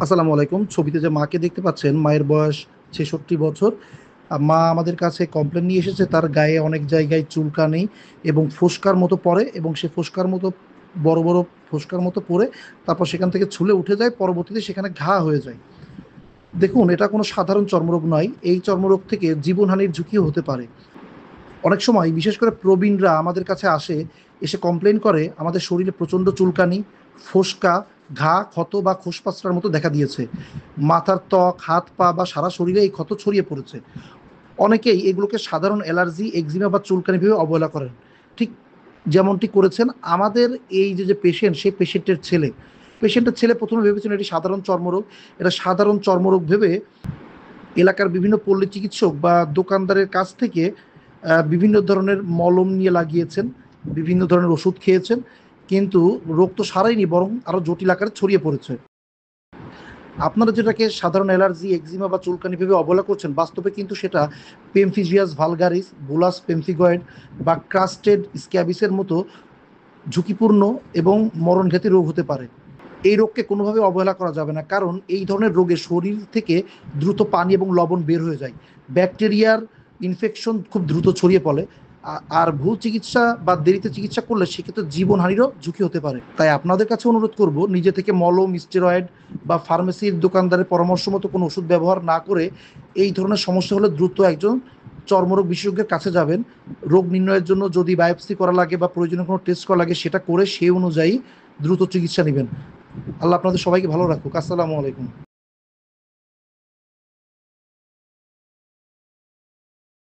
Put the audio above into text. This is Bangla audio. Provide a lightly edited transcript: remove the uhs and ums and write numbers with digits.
আসসালামু আলাইকুম। ছবিতে যে মাকে দেখতে পাচ্ছেন, মায়ের বয়স ৬৬ বছর। মা আমাদের কাছে কমপ্লেন নিয়ে এসেছে, তার গায়ে অনেক জায়গায় চুলকানি এবং ফোস্কার মতো পড়ে, এবং সে ফোস্কার মতো বড় বড় ফোস্কার মতো পড়ে তারপর সেখান থেকে ছুলে উঠে যায়, পরবর্তীতে সেখানে ঘা হয়ে যায়। দেখুন, এটা কোনো সাধারণ চর্মরোগ নয়। এই চর্মরোগ থেকে জীবনহানির ঝুঁকিও হতে পারে। অনেক সময় বিশেষ করে প্রবীণরা আমাদের কাছে আসে, এসে কমপ্লেন করে আমাদের শরীরে প্রচণ্ড চুলকানি, ফোস্কা, ঘা, ক্ষত বা খোসপাসটার মতো দেখা দিয়েছে। মাথার ত্বক, হাত পা বা সারা শরীরে এই ক্ষত ছড়িয়ে পড়েছে। অনেকেই এগুলোকে সাধারণ অ্যালার্জি, একজিমা বা চুলকানি ভেবে অবহেলা করেন। ঠিক যেমনটি করেছেন আমাদের এই যে পেশেন্ট, সেই পেশেন্টের ছেলে প্রথমে ভেবেছেন এটি সাধারণ চর্মরোগ। এটা সাধারণ চর্মরোগ ভেবে এলাকার বিভিন্ন পল্লী চিকিৎসক বা দোকানদারের কাছ থেকে বিভিন্ন ধরনের মলম নিয়ে লাগিয়েছেন, বিভিন্ন ধরনের ওষুধ খেয়েছেন, কিন্তু রোগ তো সারায়নি, বরং আরও জটিল আকারে ছড়িয়ে পড়েছে। আপনারা যেটাকে সাধারণ অ্যালার্জি, একজিমা বা চুলকানি ভেবে অবহেলা করছেন, বাস্তবে কিন্তু সেটা পেমফিজিয়াস ভালগারিস, বুলাস পেমফিগয়েড বা ক্রাস্টেড স্ক্যাবিসের মতো ঝুঁকিপূর্ণ এবং মরণঘাতী রোগ হতে পারে। এই রোগকে কোনোভাবে অবহেলা করা যাবে না, কারণ এই ধরনের রোগে শরীর থেকে দ্রুত পানি এবং লবণ বের হয়ে যায়। ব্যাকটেরিয়ার ইনফেকশন খুব দ্রুত ছড়িয়ে পড়ে। আর ভুল চিকিৎসা বা দেরিতে চিকিৎসা করলে সেক্ষেত্রে জীবনহানিরও ঝুঁকি হতে পারে। তাই আপনাদের কাছে অনুরোধ করব, নিজে থেকে মলম, স্টেরয়েড বা ফার্মেসির দোকানদারের পরামর্শ মতো কোনো ওষুধ ব্যবহার না করে এই ধরনের সমস্যা হলে দ্রুত একজন চর্মরোগ বিশেষজ্ঞের কাছে যাবেন। রোগ নির্ণয়ের জন্য যদি বায়োপসি করা লাগে বা প্রয়োজনীয় কোনো টেস্ট করা লাগে, সেটা করে সেই অনুযায়ী দ্রুত চিকিৎসা নেবেন। আল্লাহ আপনাদের সবাইকে ভালো রাখুক। আসসালামু আলাইকুম।